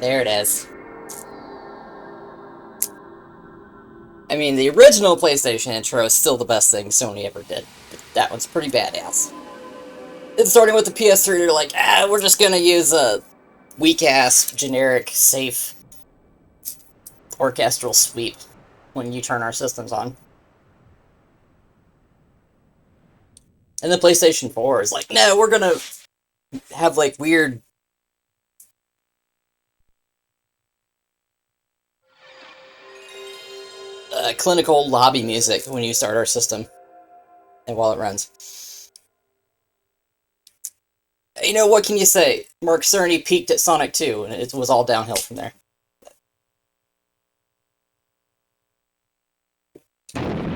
there it is. I mean, the original PlayStation intro is still the best thing Sony ever did. But that one's pretty badass. And starting with the PS3, they're like, we're just gonna use a weak-ass, generic, safe orchestral sweep when you turn our systems on. And the PlayStation 4 is like, no, we're gonna have, like, weird... clinical lobby music when you start our system. And while it runs. You know, what can you say? Mark Cerny peaked at Sonic 2, and it was all downhill from there.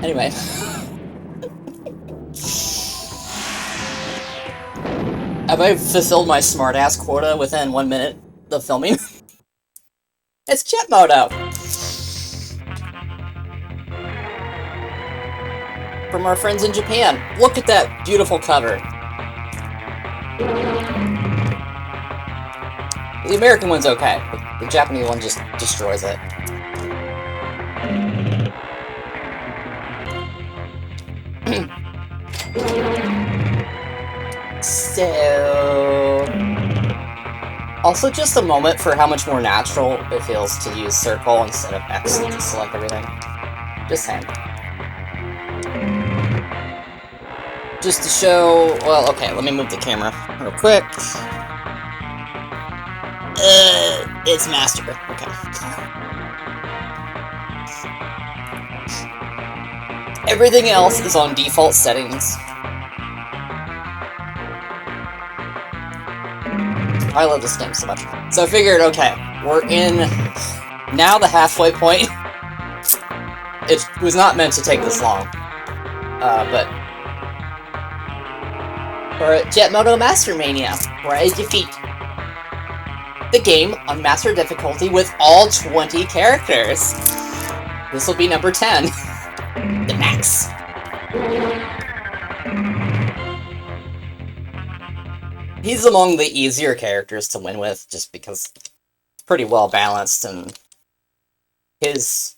Anyway. Have I fulfilled my smartass quota within 1 minute of filming? It's Jet Moto! From our friends in Japan. Look at that beautiful cover. The American one's okay, but the Japanese one just destroys it. So... Also, just a moment for how much more natural it feels to use circle instead of X to select everything. Just saying. Just to show... Well, okay, let me move the camera real quick. It's master. Okay. Everything else is on default settings. I love this game so much. So I figured, okay, we're in now the halfway point. It was not meant to take this long. But we're at Jet Moto Master Mania, where I defeat the game on Master difficulty with all 20 characters. This will be number 10. The max. He's among the easier characters to win with, just because it's pretty well balanced, and his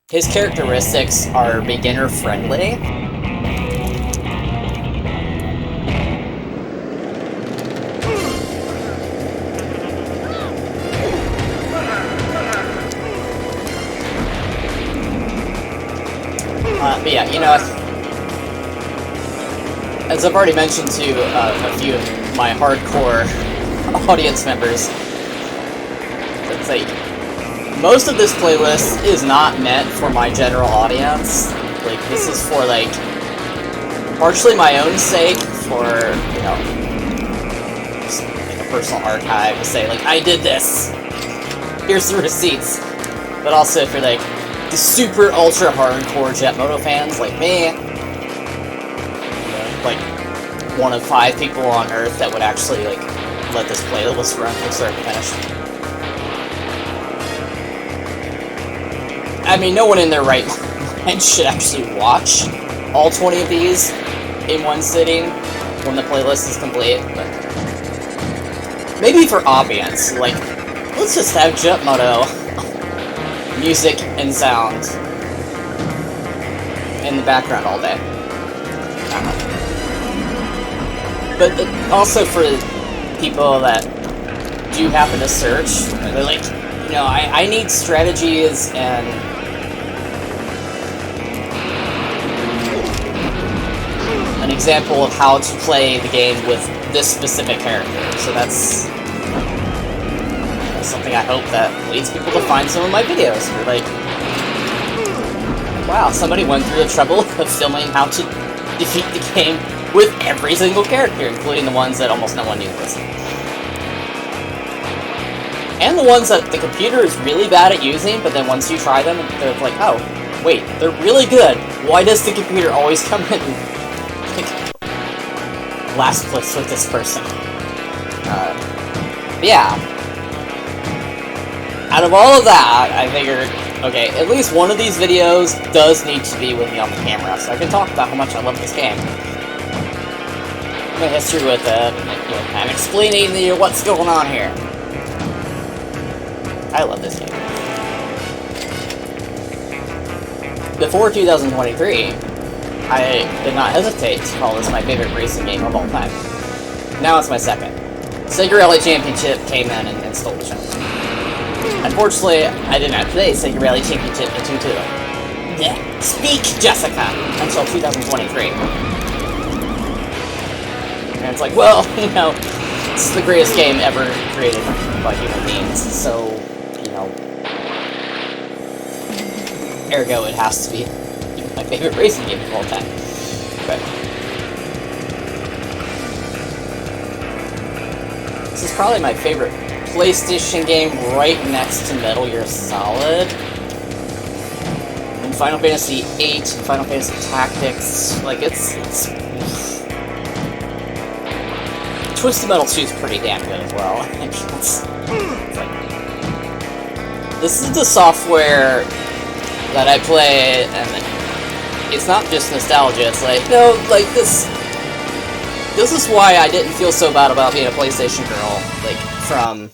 characteristics are beginner friendly. But yeah, you know, as I've already mentioned to a few of my hardcore audience members, it's like, most of this playlist is not meant for my general audience. Like, this is for, like, partially my own sake, for, you know, just like a personal archive to say, like, I did this! Here's the receipts! But also for, like, the super ultra hardcore Jet Moto fans like me, like one of 5 people on Earth that would actually like let this playlist run from start to finish. I mean, no one in their right mind should actually watch all 20 of these in one sitting when the playlist is complete, but maybe for audience, like, let's just have Jet Moto music and sound in the background all day. But also for people that do happen to search, they're like, you know, I need strategies and an example of how to play the game with this specific character. So that's something I hope that leads people to find some of my videos. We're like, wow, somebody went through the trouble of filming how to defeat the game with every single character, including the ones that almost no one knew was. And the ones that the computer is really bad at using, but then once you try them, they're like, oh, wait, they're really good. Why does the computer always come in last place with this person? Yeah. Out of all of that, I figured, okay, at least one of these videos does need to be with me on the camera, so I can talk about how much I love this game. My history with it, and I'm explaining what's going on here. I love this game. Before 2023, I did not hesitate to call this my favorite racing game of all time. Now it's my second. Sega Rally Championship came in and stole the show. Unfortunately, I did not play Sega Rally Championship in 2.2. Yeah, speak, Jessica, until 2023. And it's like, well, you know, this is the greatest game ever created by human beings, so, you know, ergo it has to be my favorite racing game of all time. But this is probably my favorite PlayStation game, right next to Metal Gear Solid. And Final Fantasy VIII, and Final Fantasy Tactics, like it's Twisted Metal 2 is pretty damn good as well. It's like, this is the software that I play, and it's not just nostalgia, it's like, no, like, this is why I didn't feel so bad about being a PlayStation girl, like, from,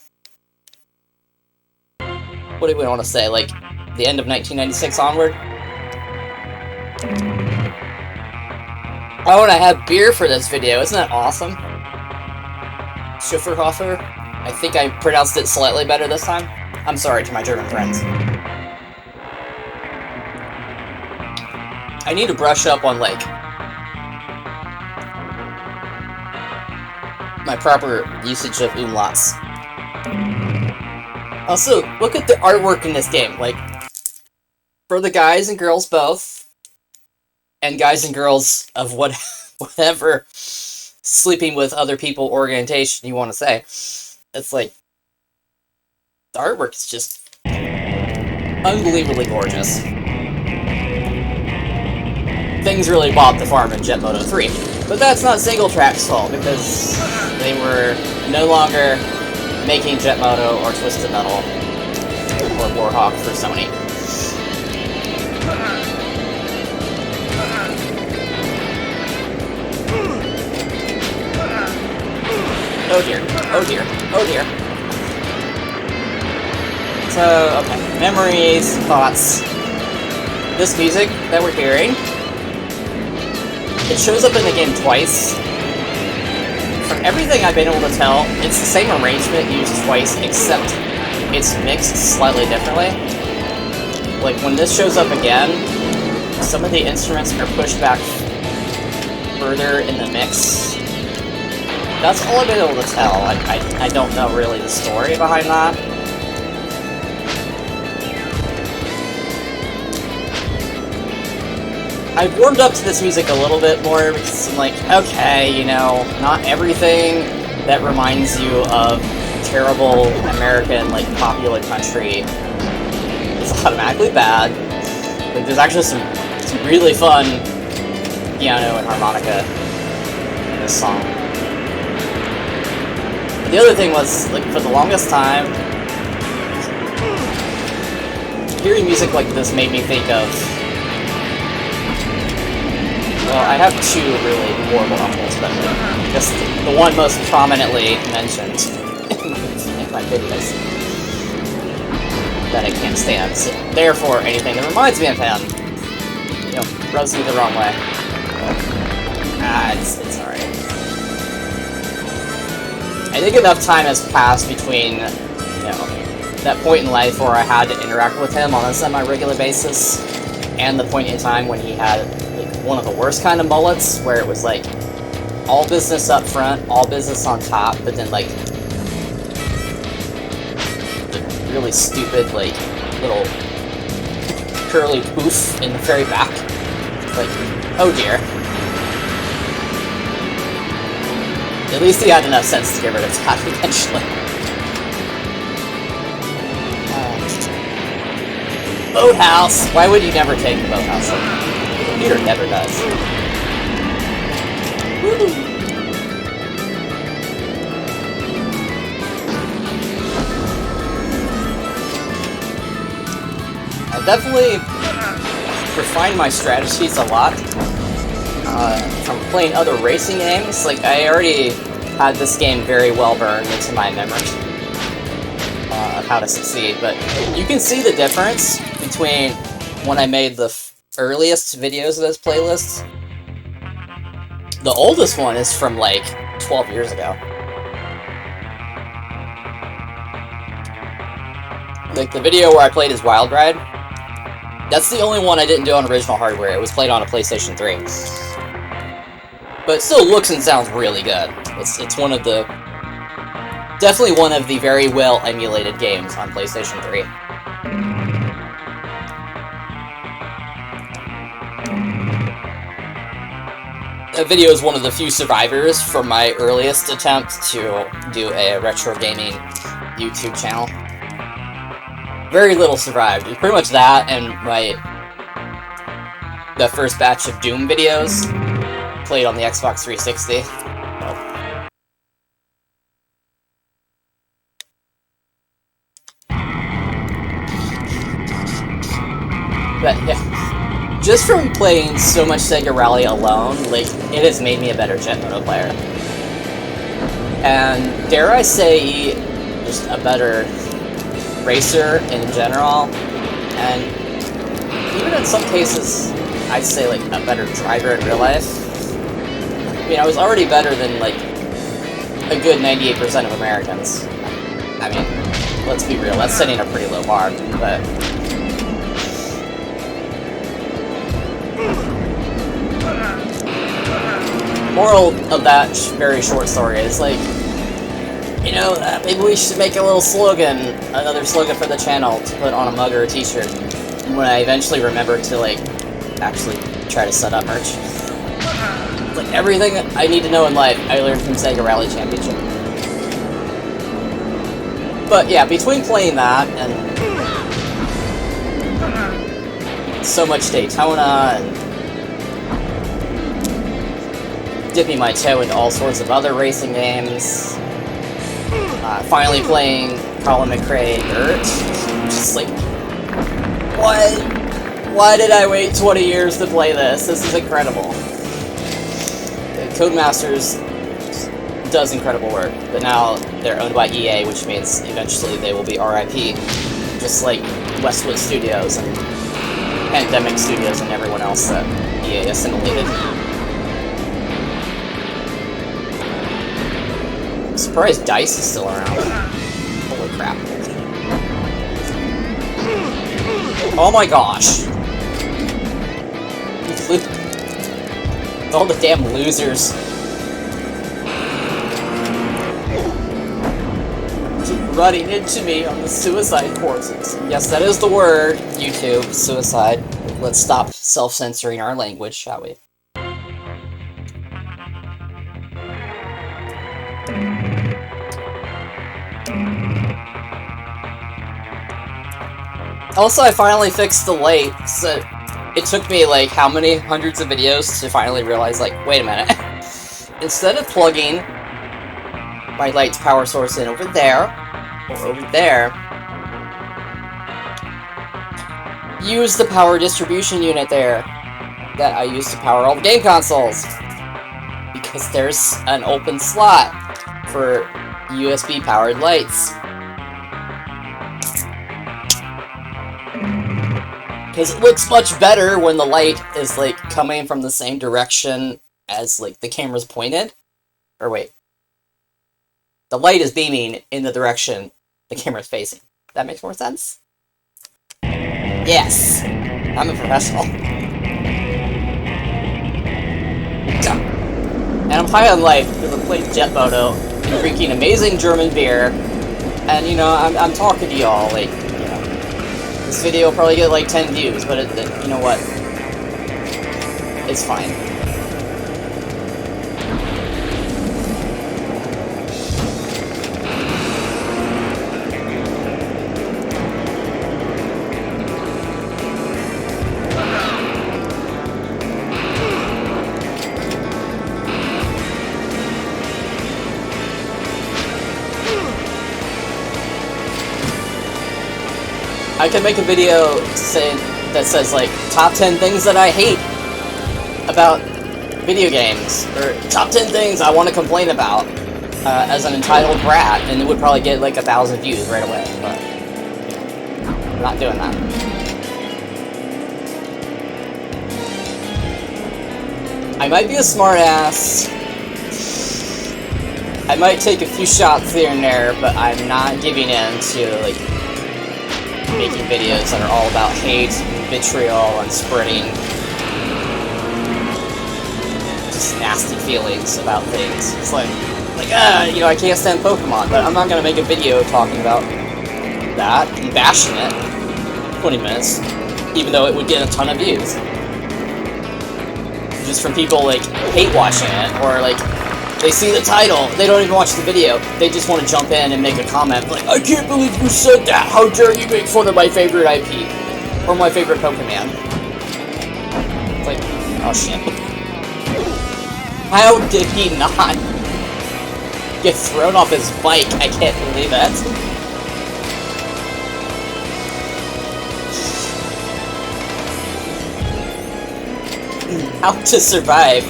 what do we want to say, like, the end of 1996 onward? Oh, and I have beer for this video, isn't that awesome? Schifferhofer? I think I pronounced it slightly better this time. I'm sorry to my German friends. I need to brush up on, like, my proper usage of umlauts. Also, look at the artwork in this game, like, for the guys and girls both, and guys and girls of whatever sleeping with other people orientation you want to say. It's like, the artwork is just unbelievably gorgeous. Things really bopped the farm in Jet Moto 3. But that's not Single Track's fault, because they were no longer making Jet Moto or Twisted Metal or Warhawk for Sony. Oh dear, oh dear, oh dear. So, okay, memories, thoughts. This music that we're hearing, it shows up in the game twice. From everything I've been able to tell, it's the same arrangement used twice, except it's mixed slightly differently. Like, when this shows up again, some of the instruments are pushed back further in the mix. That's all I've been able to tell. I don't know really the story behind that. I've warmed up to this music a little bit more because I'm like, okay, you know, not everything that reminds you of terrible American, like, popular country is automatically bad. Like, there's actually some really fun piano and harmonica in this song. The other thing was, like, for the longest time, hearing music like this made me think of, well, I have two really horrible uncles, but just the one most prominently mentioned in my videos that I can't stand. So therefore, anything that reminds me of him, you know, rubs me the wrong way. It's alright. I think enough time has passed between, you know, that point in life where I had to interact with him on a semi-regular basis, and the point in time when he had, like, one of the worst kind of mullets, where it was, like, all business up front, all business on top, but then, like, the really stupid, like, little curly poof in the very back. Like, oh dear. At least he had enough sense to get rid of that eventually. Boathouse! Why would you never take the boathouse? The computer never does. Woo! I definitely refined my strategies a lot from playing other racing games. Like, I already had this game very well burned into my memory. of how to succeed, but you can see the difference between when I made the earliest videos of this playlist. The oldest one is from like 12 years ago. Like the video where I played as Wild Ride, that's the only one I didn't do on original hardware. It was played on a PlayStation 3. But it still looks and sounds really good. It's one of the... definitely one of the very well emulated games on PlayStation 3. That video is one of the few survivors from my earliest attempt to do a retro gaming YouTube channel. Very little survived. It was pretty much that and the first batch of Doom videos played on the Xbox 360. But yeah, just from playing so much Sega Rally alone, like, it has made me a better Jet Moto player. And dare I say, just a better racer in general, and even in some cases, I'd say like a better driver in real life. I mean, I was already better than like a good 98% of Americans. I mean, let's be real, that's setting a pretty low bar, but... moral of that very short story is like, you know, maybe we should make a little slogan, another slogan for the channel to put on a mug or a t-shirt when I eventually remember to like actually try to set up merch. Like everything I need to know in life I learned from Sega Rally Championship. But yeah, between playing that and so much Daytona and dipping my toe into all sorts of other racing games, finally playing Colin McRae Dirt, just like, what? Why did I wait 20 years to play this? This is incredible. Codemasters does incredible work, but now they're owned by EA, which means eventually they will be RIP, just like Westwood Studios and Pandemic Studios and everyone else that EA assimilated. I'm surprised DICE is still around. Holy crap. Oh my gosh. All the damn losers. Keep running into me on the suicide courses. Yes, that is the word, YouTube, suicide. Let's stop self-censoring our language, shall we? Also, I finally fixed the light, so it took me, like, how many hundreds of videos to finally realize, like, wait a minute. Instead of plugging my light's power source in over there, or over there, use the power distribution unit there that I use to power all the game consoles. Because there's an open slot for USB-powered lights. Because it looks much better when the light is, like, coming from the same direction as, like, the camera's pointed. Or wait. The light is beaming in the direction the camera's facing. That makes more sense? Yes! I'm a professional. And I'm high on life because I'm playing Jet Moto and drinking amazing German beer. And, you know, I'm talking to y'all, like... This video will probably get like 10 views, but you know what? It's fine. I can make a video that says, like, top 10 things that I hate about video games, or top 10 things I want to complain about. as an entitled brat, and it would probably get like 1,000 views right away, but I'm not doing that. I might be a smartass. I might take a few shots here and there, but I'm not giving in to, like, making videos that are all about hate, and vitriol, and spreading just nasty feelings about things. It's like, you know, I can't stand Pokemon, but I'm not gonna make a video talking about that and bashing it 20 minutes, even though it would get a ton of views. Just from people, like, hate watching it, or, like, they see the title, they don't even watch the video, they just want to jump in and make a comment, like, I can't believe you said that, how dare you make fun of my favorite IP, or my favorite Pokemon. It's like, oh shit. How did he not get thrown off his bike? I can't believe that. How to survive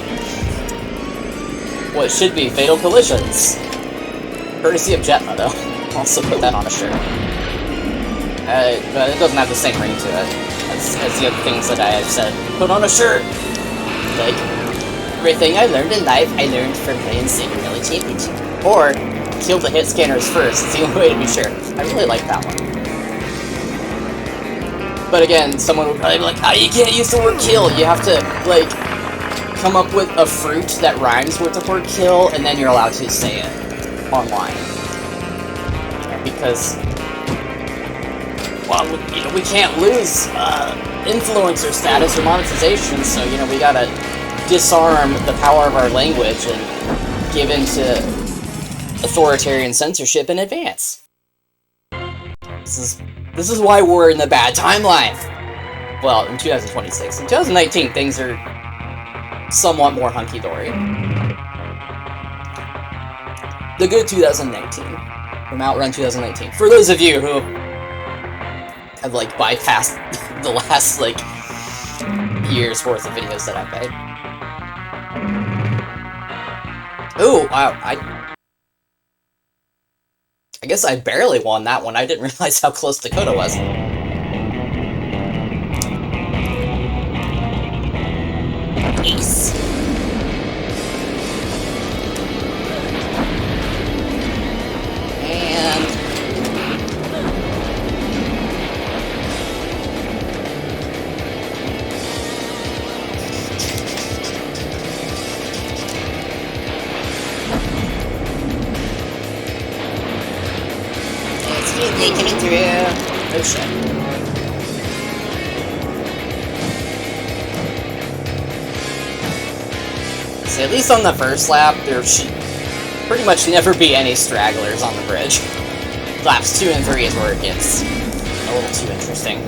what should be fatal collisions. Courtesy of Jet Moto. Also put that on a shirt. But it doesn't have the same ring to it as the other things that I have said. Put on a shirt! Like, everything I learned in life, I learned from playing Sega Rally Championship. Or, kill the hit scanners first. It's the only way to be sure. I really like that one. But again, someone would probably be like, you can't use the word kill. You have to, like, come up with a fruit that rhymes with the word kill, and then you're allowed to say it online. Because, well, you know, we can't lose influencer status or monetization, so, you know, we gotta disarm the power of our language and give in to authoritarian censorship in advance. This is why we're in the bad timeline. Well, in 2026. In 2019, things are somewhat more hunky-dory. The good 2019. From Outrun 2019. For those of you who have, like, bypassed the last, like, year's worth of videos that I've made. Ooh, wow, I guess I barely won that one. I didn't realize how close Dakota was. Ace. And... excuse me, coming through. Oh shit. So at least on the first lap, there should pretty much never be any stragglers on the bridge. Laps 2 and 3 is where it gets a little too interesting.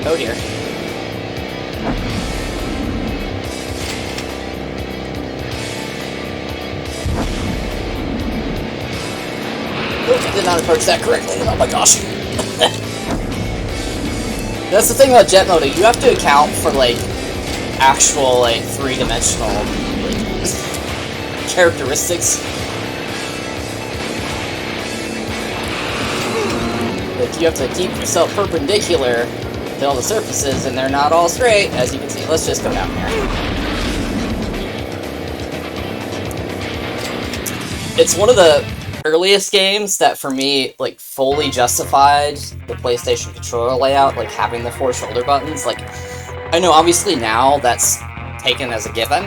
Oh dear. Oops, I did not approach that correctly. Oh my gosh. That's the thing about Jet Moto. You have to account for, like, actual, like, three-dimensional, like, characteristics. Like, you have to keep yourself perpendicular to all the surfaces, and they're not all straight, as you can see. Let's just go down here. It's one of the earliest games that, for me, like, fully justified the PlayStation controller layout, like, having the 4 shoulder buttons. Like, I know, obviously, now that's taken as a given.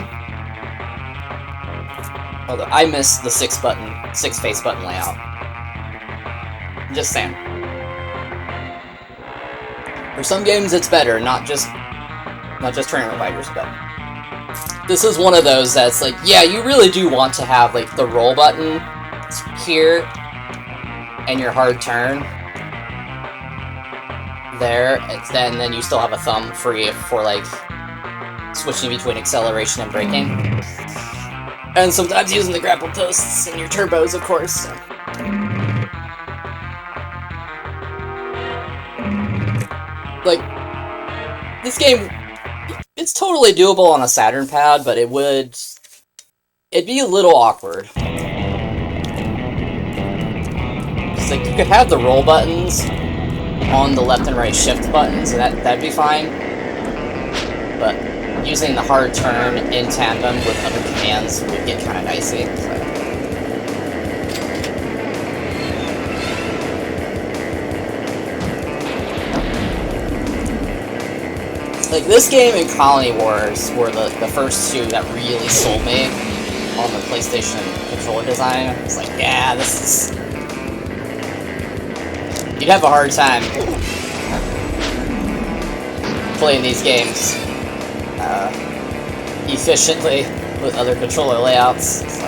Although, I miss the 6-face button layout. I'm just saying. For some games, it's better, not just tournament fighters, but this is one of those that's like, yeah, you really do want to have, like, the roll button here and your hard turn there, and then you still have a thumb free for, like, switching between acceleration and braking. And sometimes using the grapple posts and your turbos, of course. Like, this game, it's totally doable on a Saturn pad, but it'd be a little awkward. It's like, you could have the roll buttons on the left and right shift buttons, and that'd be fine. But using the hard turn in tandem with other commands would get kind of dicey. So. Like, this game and Colony Wars were the first two that really sold me on the PlayStation controller design. It's like, yeah, this is... You'd have a hard time playing these games efficiently with other controller layouts. So.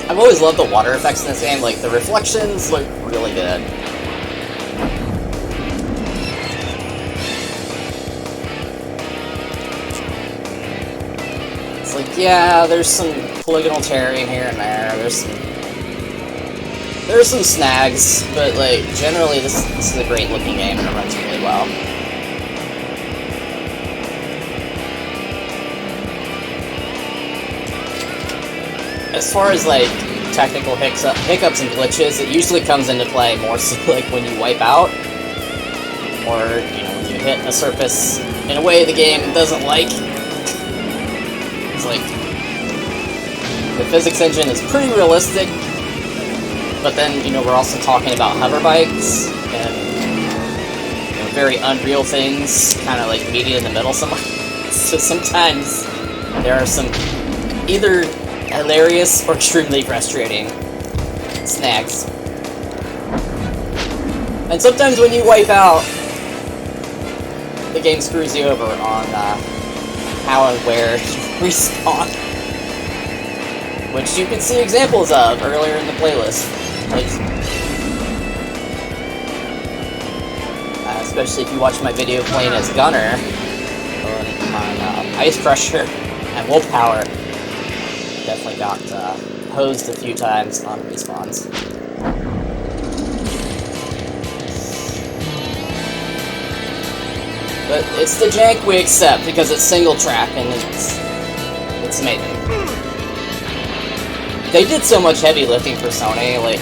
I've always loved the water effects in this game. Like, the reflections look really good. It's like, yeah, there's some polygonal terrain here and there. There's some snags, but like generally this is a great looking game and it runs really well. As far as like technical hiccups and glitches, it usually comes into play more so like when you wipe out, or when you hit a surface in a way the game doesn't like. It's like the physics engine is pretty realistic, but then we're also talking about hover bikes and very unreal things, kind of like meeting in the middle somewhere. So sometimes there are some either hilarious or extremely frustrating snags. And sometimes when you wipe out, the game screws you over on how and where you respawn. Which you can see examples of earlier in the playlist. Like, especially if you watch my video playing as Gunner on Ice Crusher and Willpower. Definitely got hosed a few times on respawns. But it's the jank we accept because it's single track and it's amazing. They did so much heavy lifting for Sony, like,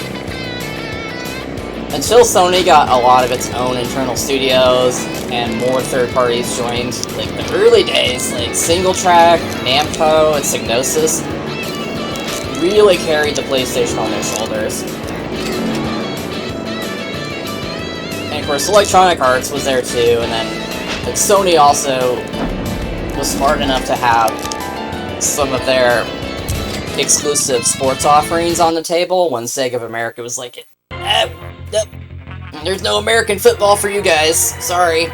until Sony got a lot of its own internal studios and more third parties joined, like the early days, like Single Track, Namco, and Psygnosis really carried the PlayStation on their shoulders. And of course, Electronic Arts was there too, and then like, Sony also was smart enough to have some of their exclusive sports offerings on the table when Sega of America was like, there's no American football for you guys, sorry.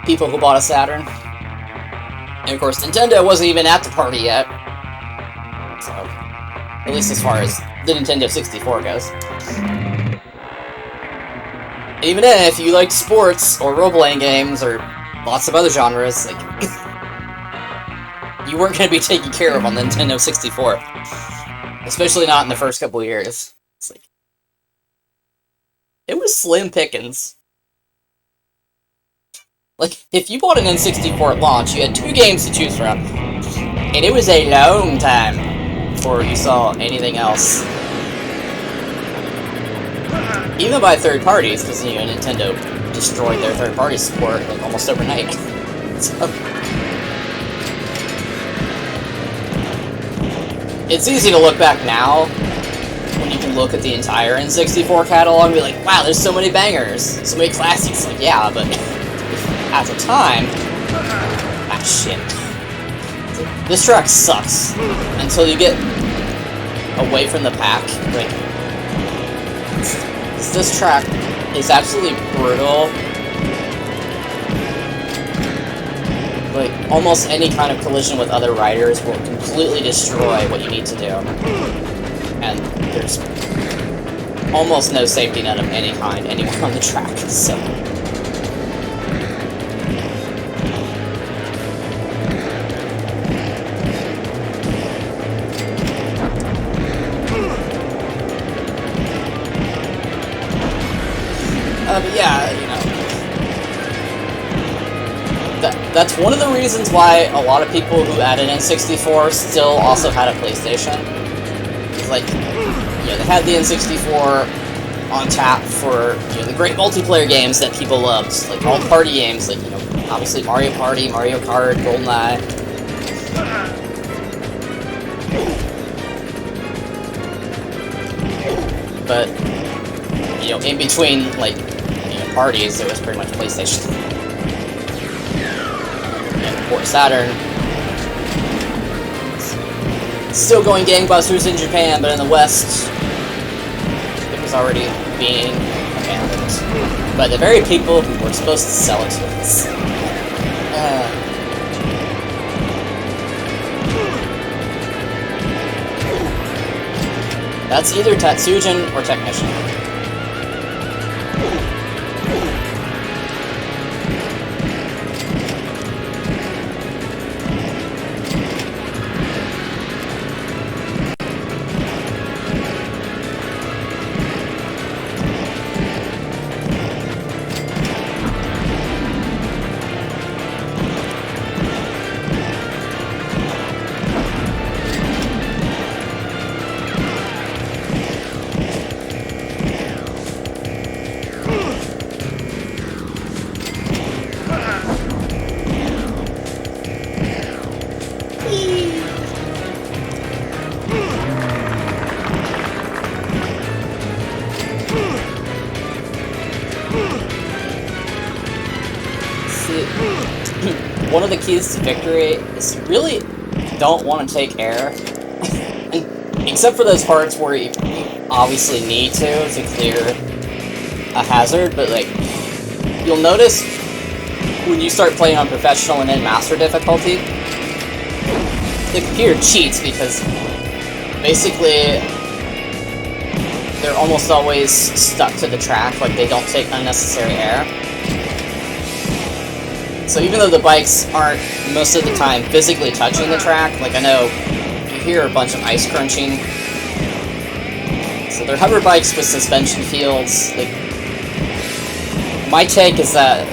People who bought a Saturn. And of course, Nintendo wasn't even at the party yet. So, at least as far as the Nintendo 64 goes. Even then, if you liked sports, or role-playing games, or lots of other genres, like, you weren't going to be taken care of on the Nintendo 64. Especially not in the first couple of years. It's like, it was slim pickings. Like, if you bought an N64 at launch, you had 2 games to choose from. And it was a long time before you saw anything else. Even by third parties, because, Nintendo destroyed their third-party support like almost overnight. So, it's easy to look back now when you can look at the entire N64 catalog and be like, wow, there's so many bangers, so many classics. Like, yeah, but at the time, shit. This track sucks until you get away from the pack. Like, this track is absolutely brutal. Like, almost any kind of collision with other riders will completely destroy what you need to do. And there's almost no safety net of any kind anywhere on the track, so... but yeah, you know, that's one of the reasons why a lot of people who added N64 still also had a PlayStation. It's like, you know, they had the N64 on tap for, you know, the great multiplayer games that people loved, like all party games, like, you know, obviously Mario Party, Mario Kart, GoldenEye. But, you know, in between, like, parties, it was pretty much PlayStation. And poor Saturn. Still going gangbusters in Japan, but in the West, it was already being abandoned by the very people who were supposed to sell it to us. That's either Tatsujin or Technician. One of the keys to victory is you really don't want to take air, except for those parts where you obviously need to clear a hazard, but like, you'll notice when you start playing on professional and then master difficulty, the computer cheats because basically they're almost always stuck to the track, like they don't take unnecessary air. So even though the bikes aren't most of the time physically touching the track, like I know you hear a bunch of ice crunching. So they're hover bikes with suspension fields. Like, my take is that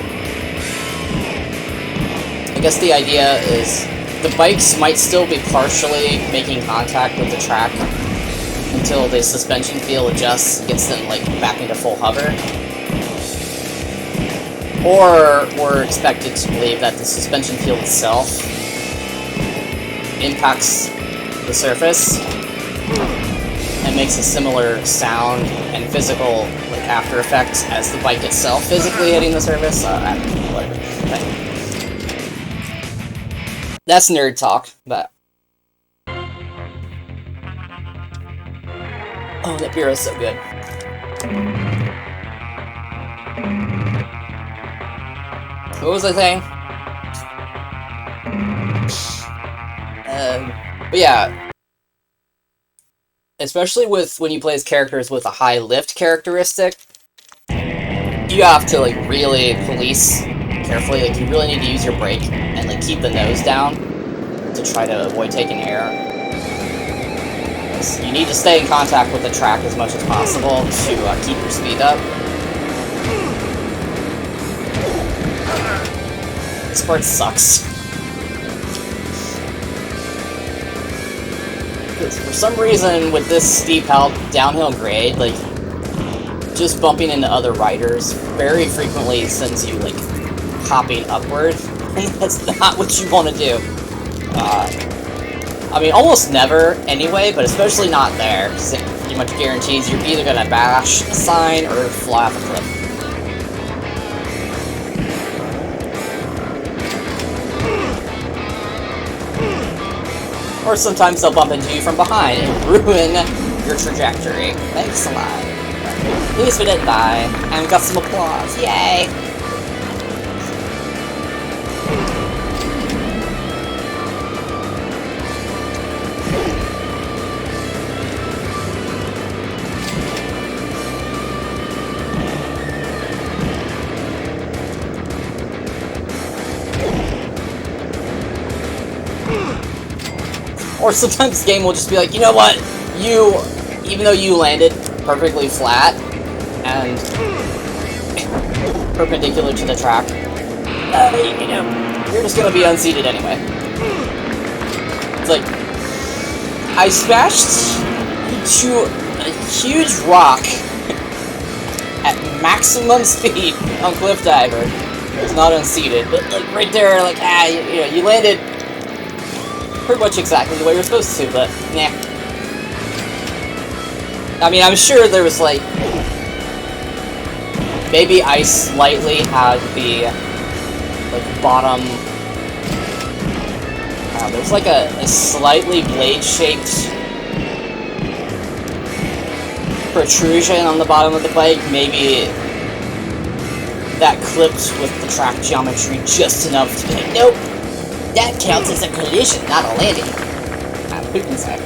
I guess the idea is the bikes might still be partially making contact with the track until the suspension field adjusts, gets them like back into full hover. Or we're expected to believe that the suspension field itself impacts the surface and makes a similar sound and physical like after effects as the bike itself physically hitting the surface. Whatever. That's nerd talk, but oh, that beer is so good. What was I saying? But yeah, especially when you play as characters with a high lift characteristic, you have to like really police carefully. Like, you really need to use your brake and like keep the nose down to try to avoid taking air. You need to stay in contact with the track as much as possible to keep your speed up. This part sucks. Because for some reason, with this steep downhill grade, like, just bumping into other riders very frequently sends you, like, hopping upward, and that's not what you want to do. I mean, almost never anyway, but especially not there, because it pretty much guarantees you're either gonna bash a sign or fly off a cliff. Or sometimes they'll bump into you from behind and ruin your trajectory. Thanks a lot. At least we didn't die, and we got some applause. Yay! Or sometimes the game will just be like, you know what, even though you landed perfectly flat and perpendicular to the track, you know, you're just gonna be unseated anyway. It's like, I smashed into a huge rock at maximum speed on Cliff Diver. It's not unseated, but like right there, like, you know, you landed pretty much exactly the way you're supposed to, but nah. I mean, I'm sure there was like, maybe I slightly had the like bottom. There's like a slightly blade-shaped protrusion on the bottom of the bike. Maybe that clipped with the track geometry just enough to be like, nope. That counts as a collision, not a landing. Who can say?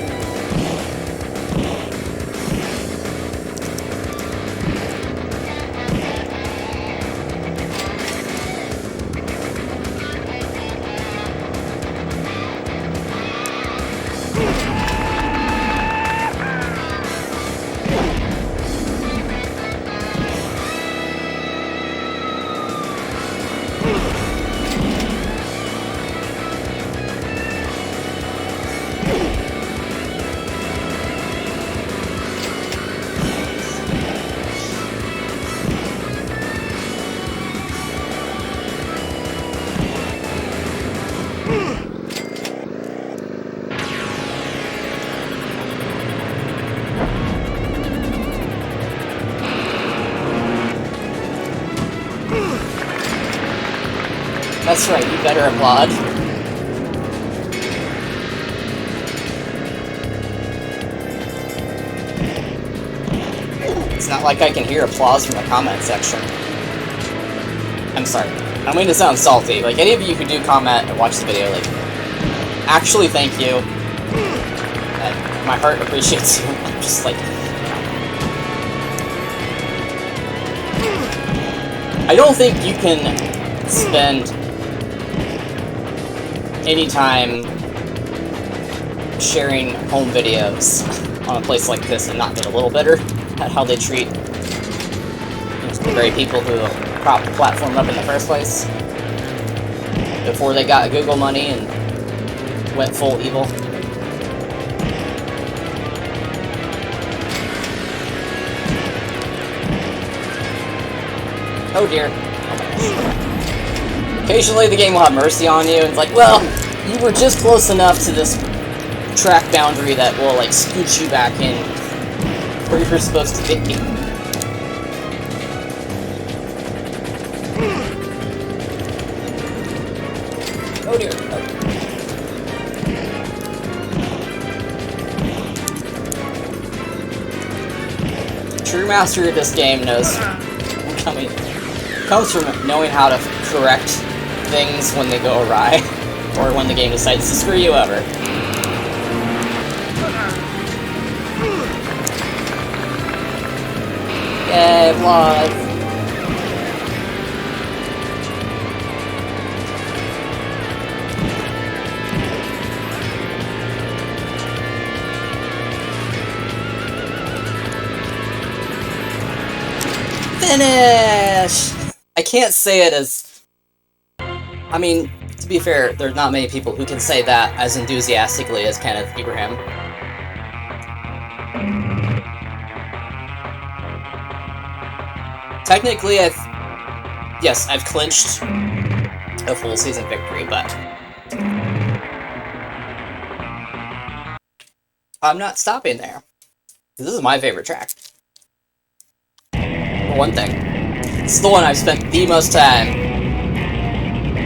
That's right, you better applaud. It's not like I can hear applause from the comment section. I'm sorry. I don't mean to sound salty. Like, any of you who do comment and watch the video, like, actually thank you. And my heart appreciates you. I'm just like... I don't think you can spend any time sharing home videos on a place like this and not get a little bitter at how they treat the very people who propped the platform up in the first place before they got Google money and went full evil. Oh dear. Occasionally the game will have mercy on you, and it's like, well, you were just close enough to this track boundary that will, like, scoot you back in where you're supposed to be. Oh dear. Oh. True master of this game knows comes from knowing how to correct things when they go awry, or when the game decides to screw you over. Yay, applause! Finish! I can't say it as... I mean, to be fair, there's not many people who can say that as enthusiastically as Kenneth Ibrahim. technically, yes, I've clinched a full season victory, but I'm not stopping there. This is my favorite track. For one thing, it's the one I've spent the most time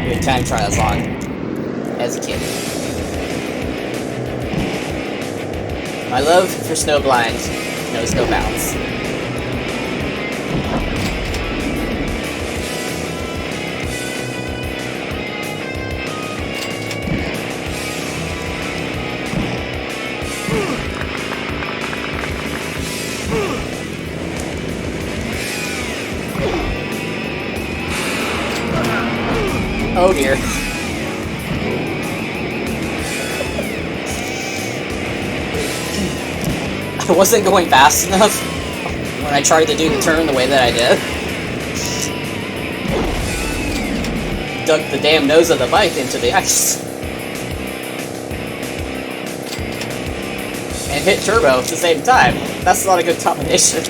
doing time trials on as a kid. My love for Snowblind knows no bounds. Oh dear. I wasn't going fast enough when I tried to do the turn the way that I did. Dug the damn nose of the bike into the ice. And hit turbo at the same time. That's not a good combination.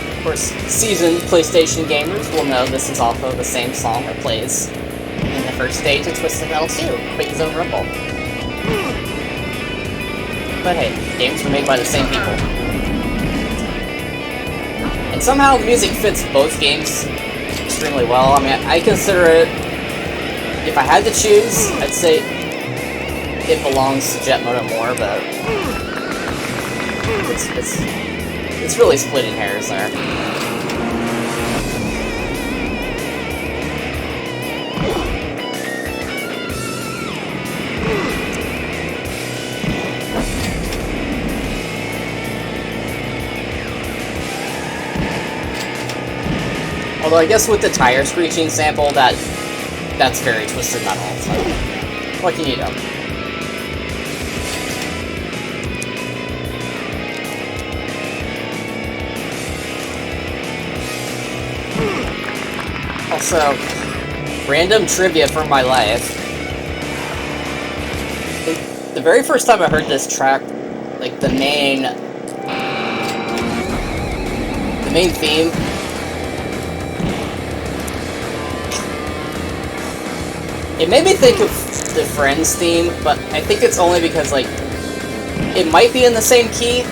Of course, seasoned PlayStation gamers will know this is also the same song that plays in the first stage of Twisted Metal 2, Quake Zone Rumble. But hey, games were made by the same people. And somehow the music fits both games extremely well. I mean, I consider it, if I had to choose, I'd say it belongs to Jet Moto more, but it's really splitting hairs there. Although I guess with the tire screeching sample, that's very Twisted Metal. So what can you do? Also, random trivia from my life. The very first time I heard this track, like the main theme, it made me think of the Friends theme, but I think it's only because, like, it might be in the same key,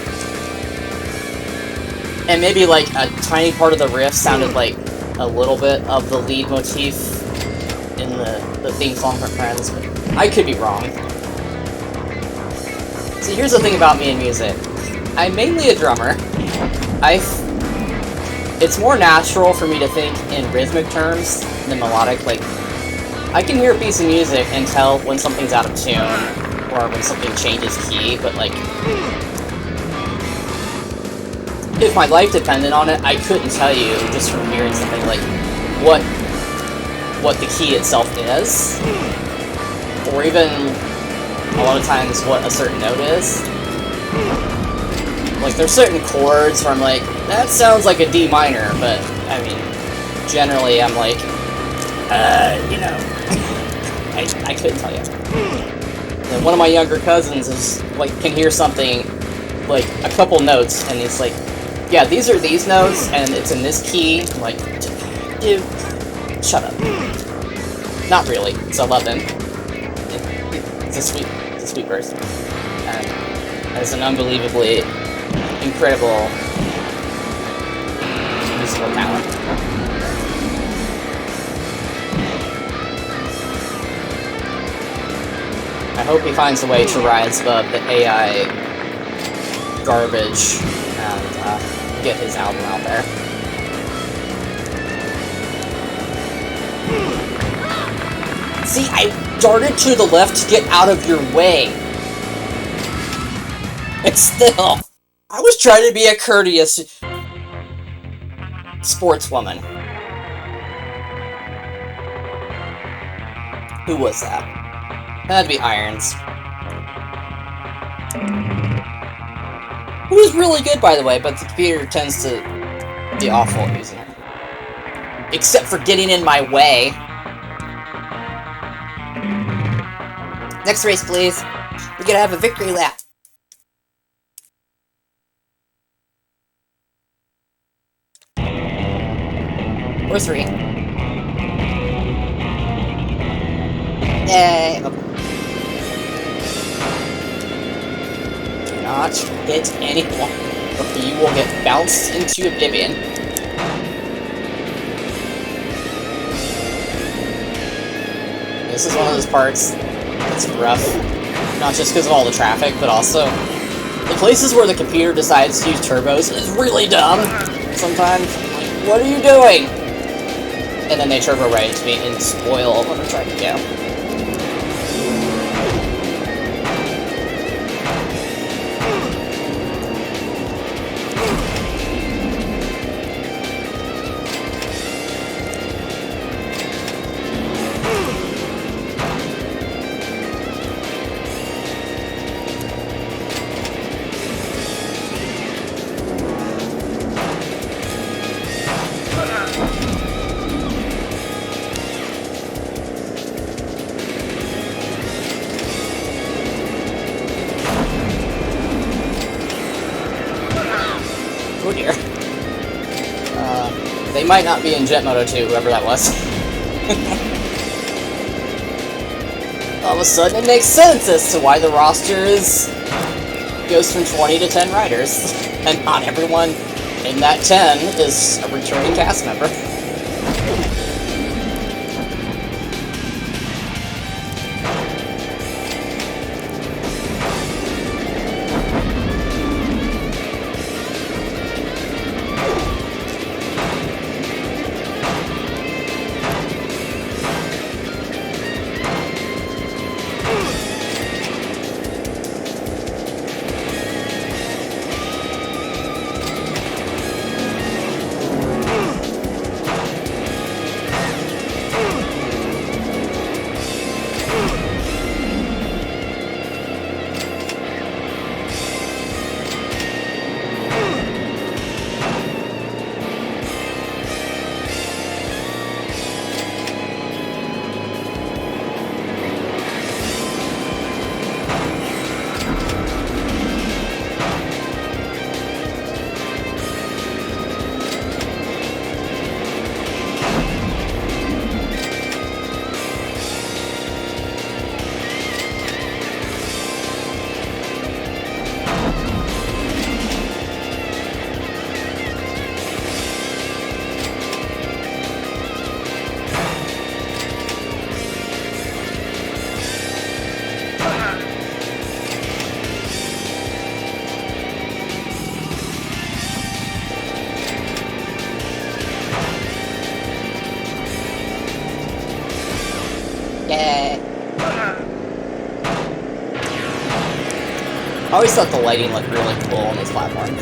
and maybe, like, a tiny part of the riff sounded like a little bit of the lead motif in the theme song for Friends, but I could be wrong. So here's the thing about me and music. I'm mainly a drummer. It's more natural for me to think in rhythmic terms than melodic. Like, I can hear a piece of music and tell when something's out of tune, or when something changes key, but, like, if my life depended on it, I couldn't tell you, just from hearing something, like, what the key itself is, or even, a lot of times, what a certain note is. Like, there's certain chords where I'm like, that sounds like a D minor, but, I mean, generally I'm like, you know, I couldn't tell you. And one of my younger cousins is, like, can hear something, like, a couple notes, and he's like, yeah, these are these notes, and it's in this key. I'm like, dude, shut up. Not really, because I love him. It's a sweet person. And has an unbelievably incredible musical talent. I hope he finds a way to rise above the AI garbage and get his album out there. See, I darted to the left to get out of your way. And still, I was trying to be a courteous sportswoman. Who was that? That'd be Irons. Who is really good, by the way, but the computer tends to be awful at using it. Except for getting in my way. Next race, please. We're gonna have a victory lap. Or 3. Yay! Okay. Do not hit anyone, or you will get bounced into oblivion. This is one of those parts that's rough. Not just because of all the traffic, but also the places where the computer decides to use turbos is really dumb. Sometimes, like, what are you doing? And then they turbo right into me and spoil what I'm trying to do. Oh dear. They might not be in Jet Moto 2, whoever that was. All of a sudden it makes sense as to why the roster goes from 20 to 10 riders. And not everyone in that 10 is a returning cast member. Yay! I always thought the lighting looked really cool on these platforms.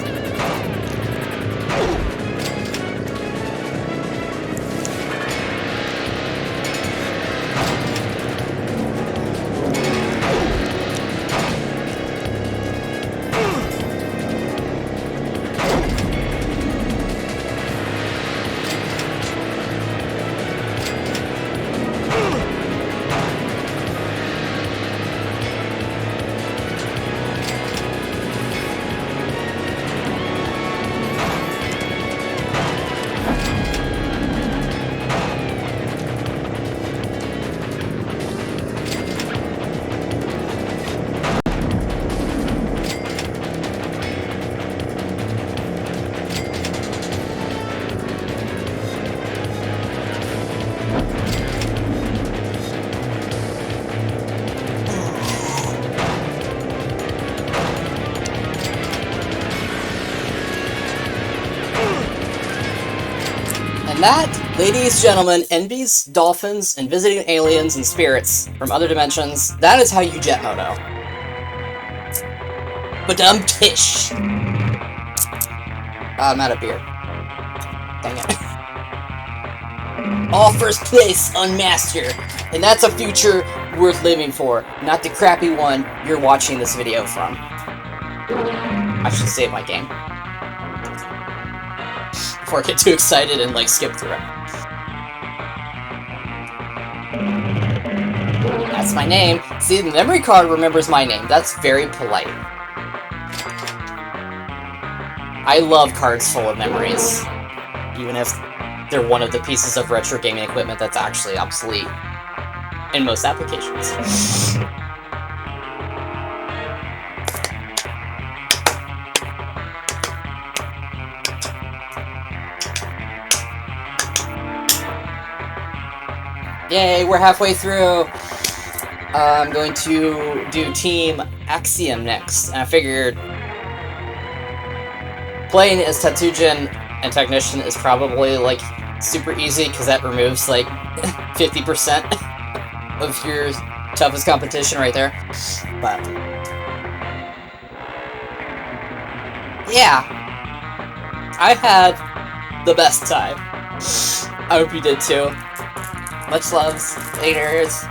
that, ladies, gentlemen, envies, dolphins, and visiting aliens and spirits from other dimensions, that is how you Jet Moto. Badum tish. I'm out of beer. Dang it. All first place unmastered. And that's a future worth living for, not the crappy one you're watching this video from. I should save my game before I get too excited and, like, skip through it. That's my name. See, the memory card remembers my name. That's very polite. I love cards full of memories, even if they're one of the pieces of retro gaming equipment that's actually obsolete in most applications. Yay, we're halfway through. I'm going to do Team Axiom next, and I figured playing as Tatsujin and Technician is probably, like, super easy, because that removes, like, 50% of your toughest competition right there. But yeah, I had the best time. I hope you did too. Much loves. Laters.